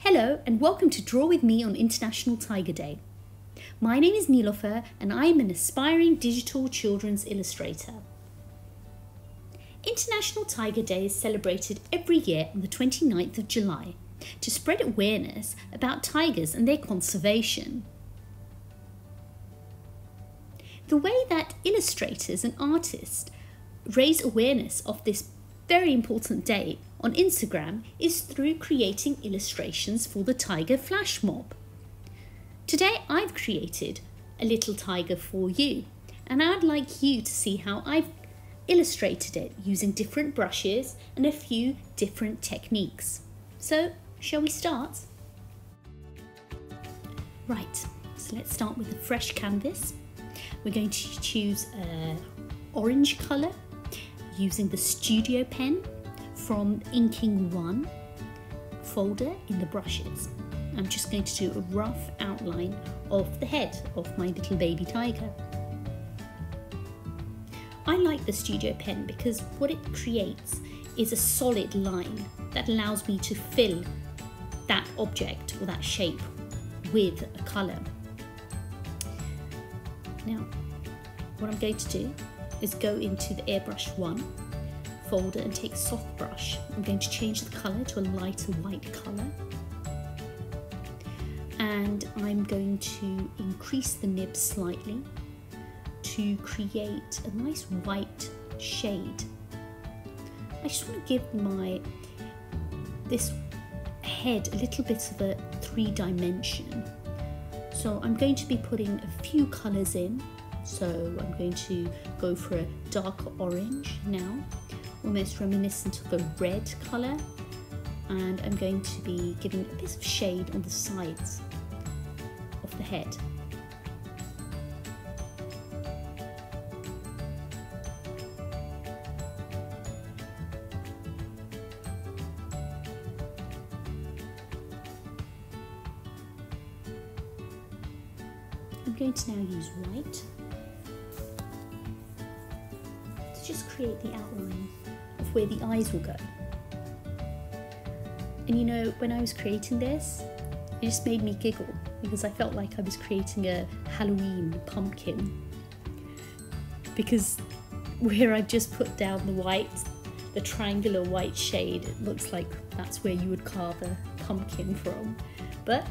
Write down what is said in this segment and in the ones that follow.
Hello and welcome to Draw With Me on International Tiger Day. My name is Nilofer and I am an aspiring digital children's illustrator. International Tiger Day is celebrated every year on the 29th of July to spread awareness about tigers and their conservation. The way that illustrators and artists raise awareness of this very important day on Instagram is through creating illustrations for the tiger flash mob. Today I've created a little tiger for you and I'd like you to see how I've illustrated it using different brushes and a few different techniques. So shall we start? Right, so let's start with a fresh canvas. We're going to choose an orange colour using the studio pen from Inking 1 folder in the brushes. I'm just going to do a rough outline of the head of my little baby tiger. I like the studio pen because what it creates is a solid line that allows me to fill that object or that shape with a colour. Now, what I'm going to do is go into the Airbrush 1 folder and take soft brush. I'm going to change the colour to a lighter white colour and I'm going to increase the nib slightly to create a nice white shade. I just want to give this head a little bit of a 3-dimension. So I'm going to be putting a few colours in. So I'm going to go for a darker orange now, almost reminiscent of a red colour, and I'm going to be giving a bit of shade on the sides of the head. I'm going to now use white to just create the outline of where the eyes will go. And you know, when I was creating this, it just made me giggle because I felt like I was creating a Halloween pumpkin, because where I've just put down the white, the triangular white shade, it looks like that's where you would carve a pumpkin from. But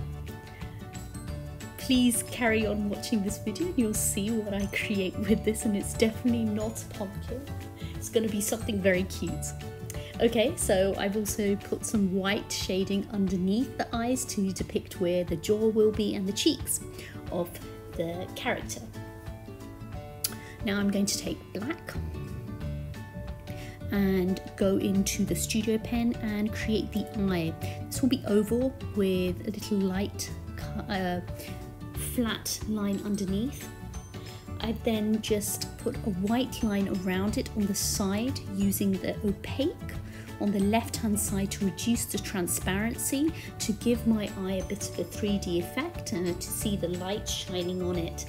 please carry on watching this video and you'll see what I create with this, and it's definitely not a pumpkin. It's going to be something very cute. Okay, so I've also put some white shading underneath the eyes to depict where the jaw will be and the cheeks of the character. Now I'm going to take black and go into the studio pen and create the eye. This will be oval with a little light flat line underneath. I've then just put a white line around it on the side using the opaque on the left hand side to reduce the transparency, to give my eye a bit of a 3D effect and to see the light shining on it.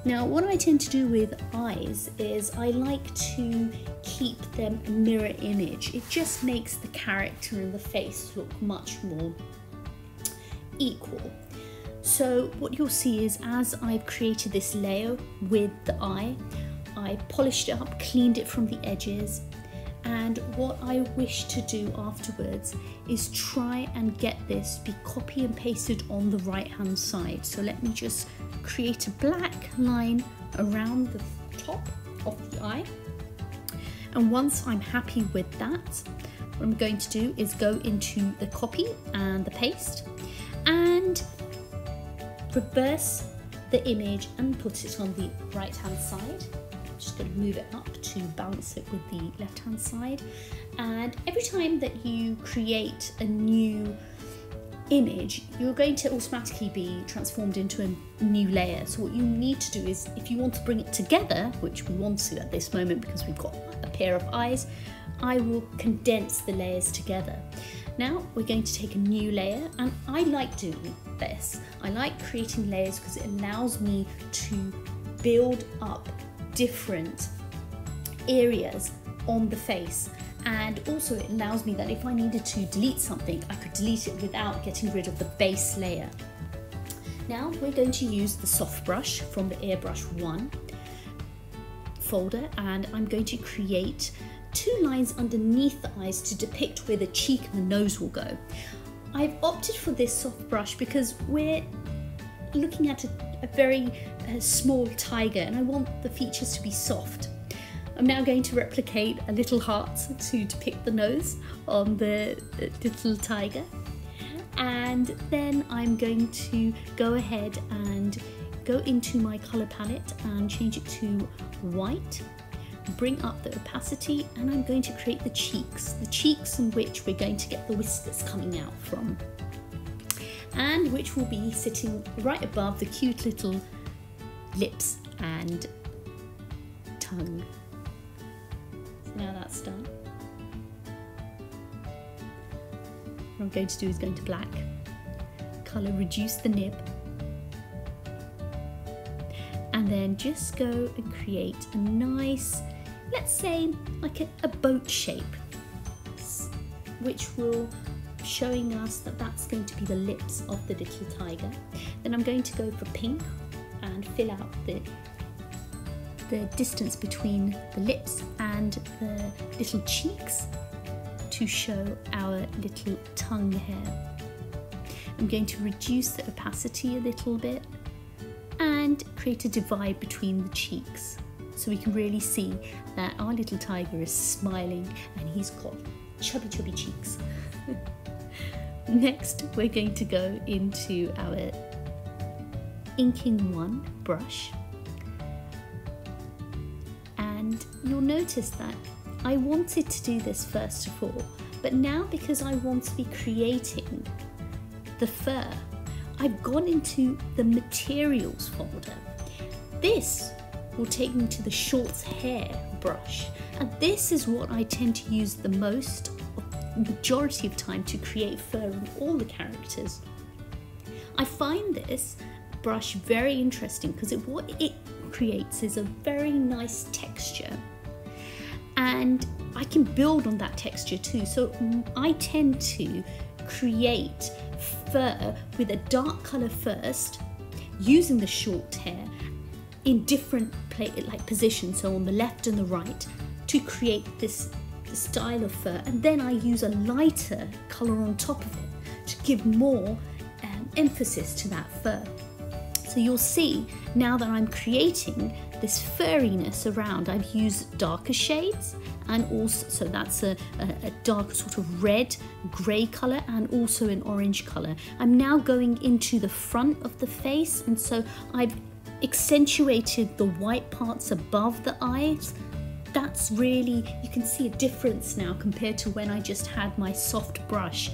Now what I tend to do with eyes is I like to keep them a mirror image. It just makes the character and the face look much more equal. So what you'll see is as I've created this layer with the eye, I polished it up, cleaned it from the edges, and what I wish to do afterwards is try and get this be copy and pasted on the right hand side. So let me just create a black line around the top of the eye, and once I'm happy with that, what I'm going to do is go into the copy and the paste and reverse the image and put it on the right hand side. I'm just going to move it up to balance it with the left hand side, and every time that you create a new image you're going to automatically be transformed into a new layer. So what you need to do is, if you want to bring it together, which we want to at this moment because we've got a pair of eyes, I will condense the layers together. Now we're going to take a new layer, and I like doing this. I like creating layers because it allows me to build up different areas on the face And also it allows me that if I needed to delete something, I could delete it without getting rid of the base layer. Now we're going to use the soft brush from the Airbrush 1 folder, and I'm going to create 2 lines underneath the eyes to depict where the cheek and the nose will go. I've opted for this soft brush because we're looking at a very small tiger and I want the features to be soft. I'm now going to replicate a little heart to depict the nose on the little tiger, and then I'm going to go ahead and go into my color palette and change it to white, bring up the opacity, and I'm going to create the cheeks in which we're going to get the whiskers coming out from, and which will be sitting right above the cute little lips and tongue. So now that's done, what I'm going to do is go into black, colour reduce the nib, and then just go and create a nice, let's say like a boat shape, which will showing us that that's going to be the lips of the little tiger. Then I'm going to go for pink and fill out the distance between the lips and the little cheeks to show our little tongue hair. I'm going to reduce the opacity a little bit and create a divide between the cheeks so we can really see that our little tiger is smiling and he's got chubby cheeks. Next we're going to go into our inking 1 brush, and you'll notice that I wanted to do this first of all, but now because I want to be creating the fur, I've gone into the materials folder. This will take me to the short hair brush, and this is what I tend to use the majority of time to create fur on all the characters. I find this brush very interesting because what it creates is a very nice texture, and I can build on that texture too. So I tend to create fur with a dark colour first, using the short hair in different positions, so on the left and the right, to create this style of fur, and then I use a lighter colour on top of it to give more emphasis to that fur. So you'll see now that I'm creating this furriness around, I've used darker shades, and also, so that's a dark sort of red, grey colour, and also an orange colour. I'm now going into the front of the face, and so I've accentuated the white parts above the eyes. That's really, you can see a difference now compared to when I just had my soft brush.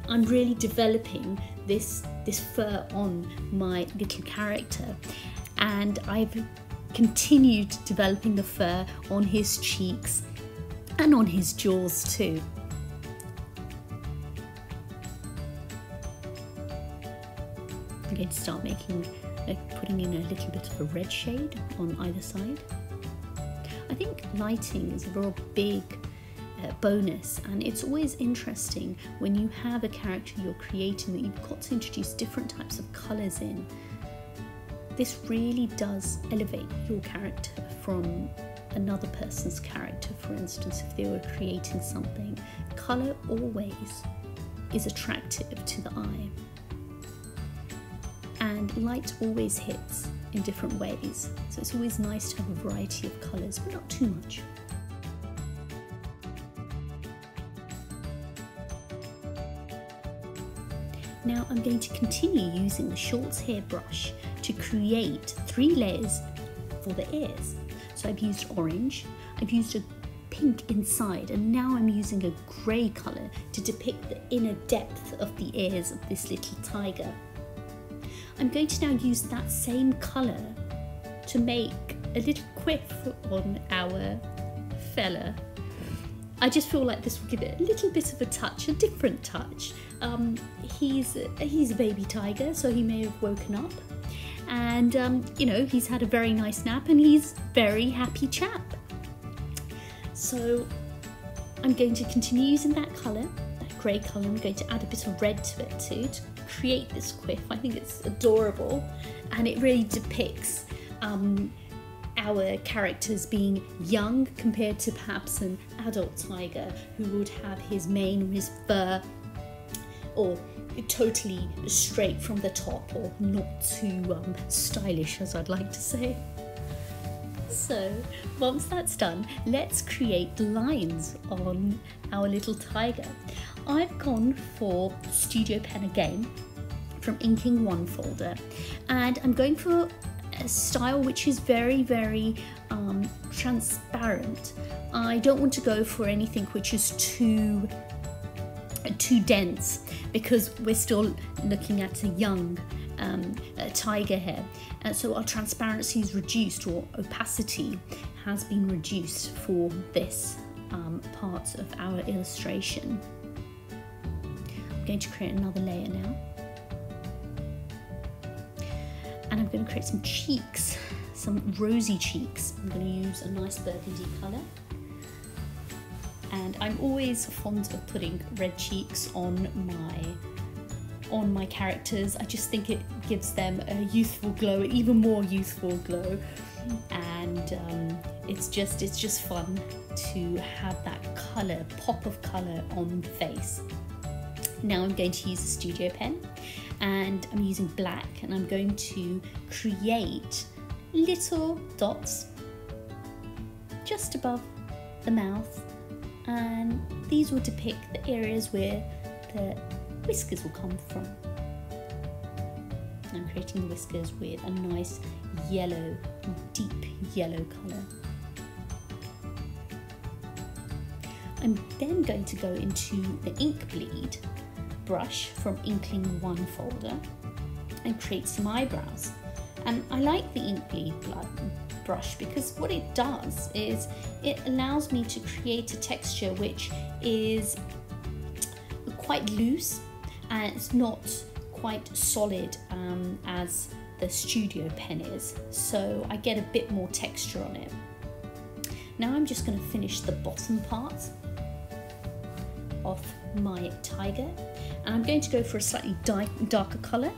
I'm really developing this fur on my little character, and I've continued developing the fur on his cheeks and on his jaws too. I'm going to start putting in a little bit of a red shade on either side. I think lighting is a real big bonus, and it's always interesting when you have a character you're creating that you've got to introduce different types of colours in. This really does elevate your character from another person's character. For instance, if they were creating something, colour always is attractive to the eye, and light always hits in different ways, so it's always nice to have a variety of colours, but not too much. Now I'm going to continue using the short hair brush to create 3 layers for the ears. So I've used orange, I've used a pink inside, and now I'm using a grey colour to depict the inner depth of the ears of this little tiger. I'm going to now use that same colour to make a little quiff on our fella. I just feel like this will give it a little bit of a touch, a different touch. He's a baby tiger, so he may have woken up, and you know, he's had a very nice nap and he's a very happy chap. So I'm going to continue using that colour, that grey colour. I'm going to add a bit of red to it too, to create this quiff. I think it's adorable, and it really depicts our characters being young compared to perhaps an adult tiger who would have his mane or his fur or totally straight from the top, or not too stylish, as I'd like to say. So once that's done, let's create lines on our little tiger. I've gone for Studio Pen again from Inking One folder, and I'm going for a style which is very, very transparent. I don't want to go for anything which is too dense, because we're still looking at a young tiger here, so our transparency is reduced, or opacity has been reduced for this part of our illustration. I'm going to create another layer now, and I'm going to create some cheeks, some rosy cheeks. I'm going to use a nice burgundy colour. And I'm always fond of putting red cheeks on my characters. I just think it gives them a youthful glow, even more youthful glow, and it's just fun to have that colour, pop of colour on the face. Now I'm going to use a Studio Pen, and I'm using black, and I'm going to create little dots just above the mouth, and these will depict the areas where the whiskers will come from. I'm creating the whiskers with a nice yellow, deep yellow colour. I'm then going to go into the ink bleed brush from Inking One folder and create some eyebrows. And I like the ink bleed brush because what it does is it allows me to create a texture which is quite loose, and it's not quite solid as the Studio Pen is, so I get a bit more texture on it. Now I'm just going to finish the bottom part of my tiger, and I'm going to go for a slightly darker colour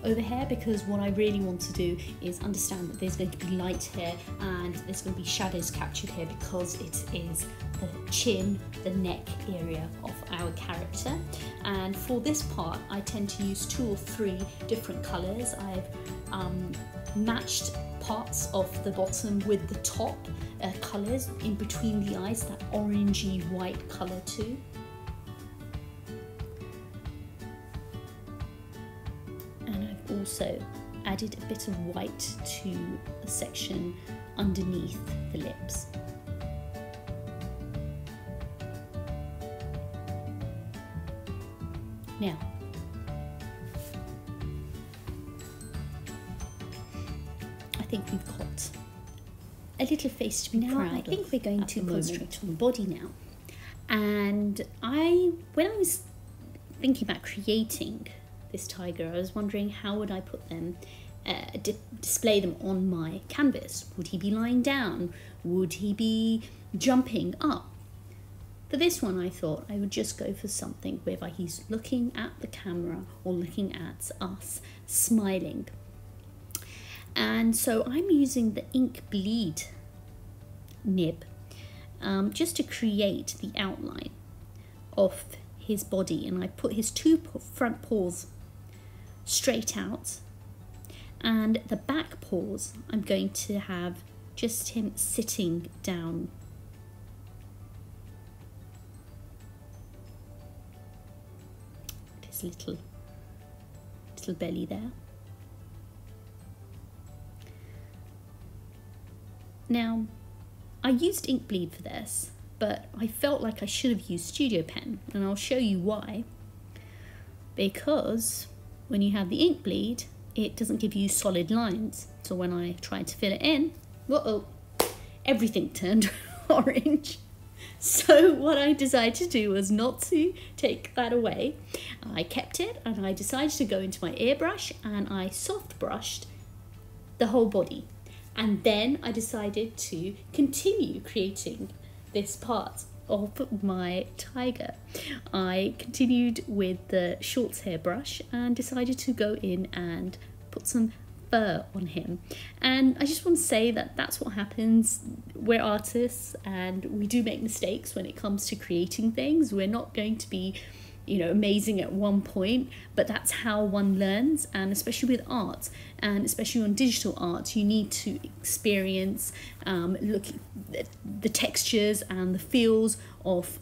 over here, because what I really want to do is understand that there's going to be light here and there's going to be shadows captured here, because it is the chin, the neck area of our character. And for this part I tend to use 2 or 3 different colours. I've matched parts of the bottom with the top colours in between the eyes, that orangey white colour too. Also added a bit of white to the section underneath the lips. Now, I think we've got a little face to be proud of. I think we're going to concentrate on the body now. And when I was thinking about creating this tiger, I was wondering how would I put them, display them on my canvas. Would he be lying down? Would he be jumping up? For this one I thought I would just go for something whereby he's looking at the camera or looking at us, smiling. And so I'm using the ink bleed nib just to create the outline of his body, and I put his 2 front paws straight out, and the back paws I'm going to have just him sitting down. His little belly there. Now I used ink bleed for this, but I felt like I should have used Studio Pen, and I'll show you why. Because when you have the ink bleed, it doesn't give you solid lines. So when I tried to fill it in, whoa, everything turned orange. So what I decided to do was not to take that away. I kept it, and I decided to go into my airbrush and I soft brushed the whole body. And then I decided to continue creating this part. of my tiger, I continued with the short hairbrush and decided to go in and put some fur on him. And I just want to say that that's what happens. We're artists and we do make mistakes when it comes to creating things. We're not going to be, amazing at one point, but that's how one learns. And especially with art, and especially on digital art, you need to experience looking at the textures and the feels of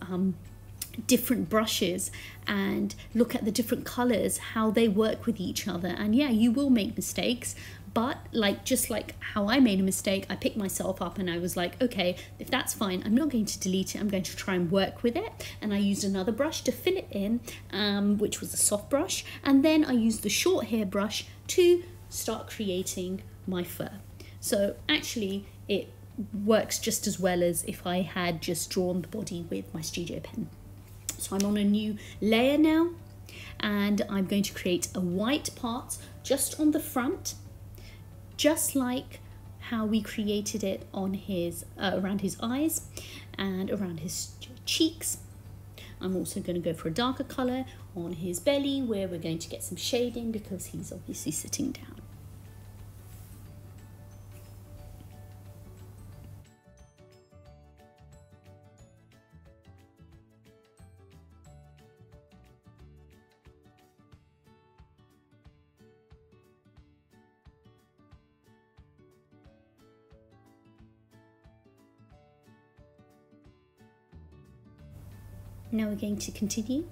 different brushes, and look at the different colors, how they work with each other. And yeah, you will make mistakes, but just like how I made a mistake, I picked myself up and I was like, okay, if that's fine, I'm not going to delete it, I'm going to try and work with it. And I used another brush to fill it in, which was a soft brush, and then I used the short hair brush to start creating my fur. So actually it works just as well as if I had just drawn the body with my studio pen. So I'm on a new layer now, and I'm going to create a white part just on the front, just like how we created it on his around his eyes and around his cheeks. I'm also going to go for a darker color on his belly, where we're going to get some shading because he's obviously sitting down. Now we're going to continue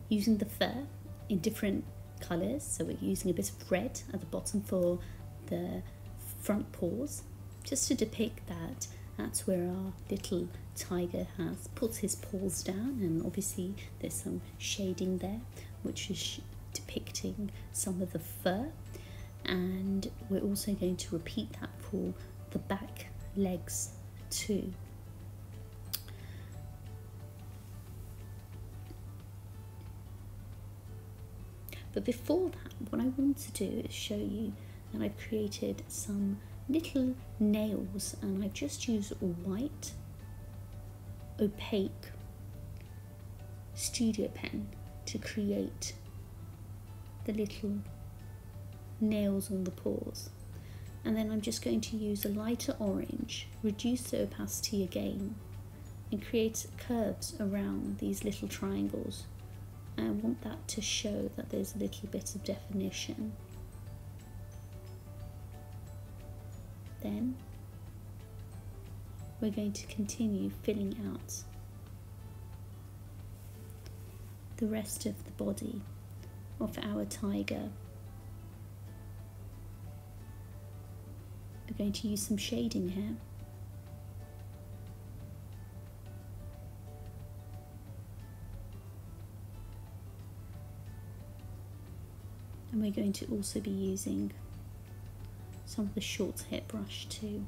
using the fur in different colours. So we're using a bit of red at the bottom for the front paws, just to depict that that's where our little tiger has puts his paws down, and obviously there's some shading there which is depicting some of the fur. And we're also going to repeat that for the back legs too. But before that, what I want to do is show you that I've created some little nails, and I've just used a white opaque studio pen to create the little nails on the paws. And then I'm just going to use a lighter orange, reduce the opacity again, and create curves around these little triangles. I want that to show that there's a little bit of definition. Then we're going to continue filling out the rest of the body of our tiger. We're going to use some shading here. And we're going to also be using some of the short hair brush too.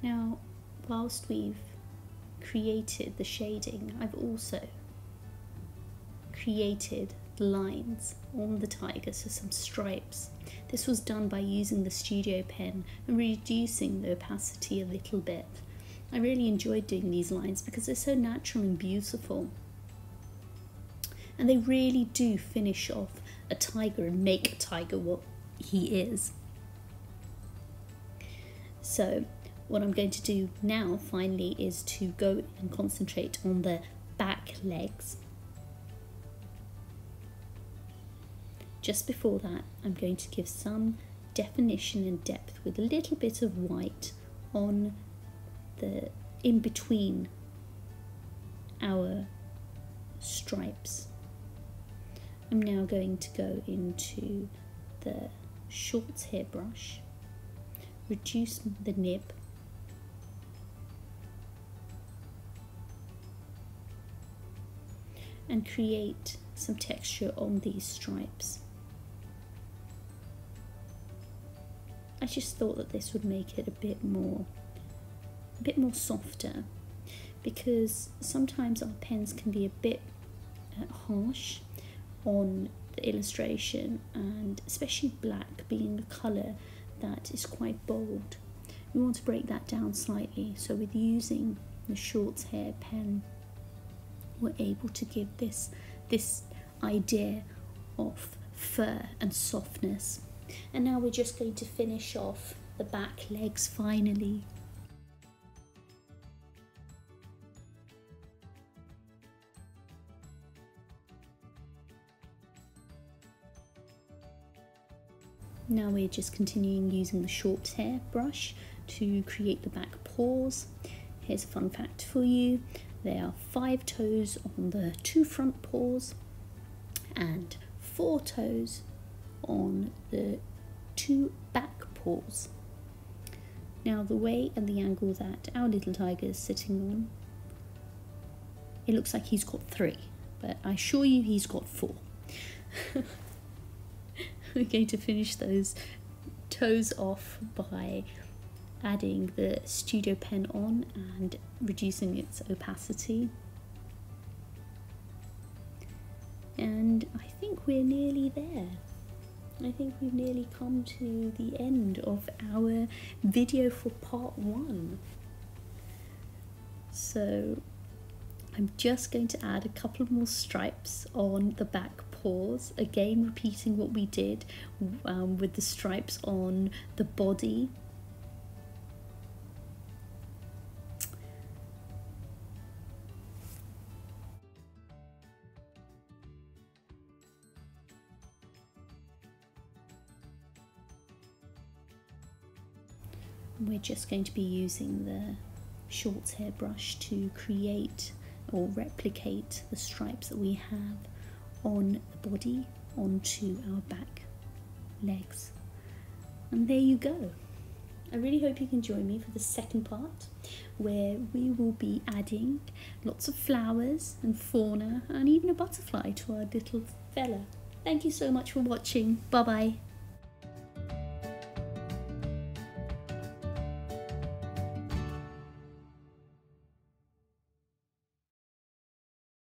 Now, whilst we've created the shading, I've also created lines on the tiger, so some stripes. This was done by using the studio pen and reducing the opacity a little bit. I really enjoyed doing these lines because they're so natural and beautiful, and they really do finish off a tiger and make a tiger what he is. So what I'm going to do now finally is to go and concentrate on the back legs. Just before that, I'm going to give some definition and depth with a little bit of white on the in between our stripes. I'm now going to go into the short hairbrush, reduce the nib, and create some texture on these stripes. I just thought that this would make it a bit more softer, because sometimes our pens can be a bit harsh on the illustration, and especially black being a colour that is quite bold. We want to break that down slightly, so with using the short hair pen we're able to give this idea of fur and softness. And now we're just going to finish off the back legs finally. Now we're just continuing using the short hair brush to create the back paws. Here's a fun fact for you. There are 5 toes on the 2 front paws and 4 toes on the 2 back paws. Now the way and the angle that our little tiger is sitting on, it looks like he's got 3, but I assure you he's got 4. We're going to finish those toes off by adding the Studio Pen on and reducing its opacity. And I think we're nearly there. I think we've nearly come to the end of our video for part 1. So I'm just going to add a couple more stripes on the back paws, again repeating what we did with the stripes on the body. We're just going to be using the short hair brush to create or replicate the stripes that we have on the body onto our back legs. And there you go. I really hope you can join me for the second part, where we will be adding lots of flowers and fauna and even a butterfly to our little fella. Thank you so much for watching. Bye bye.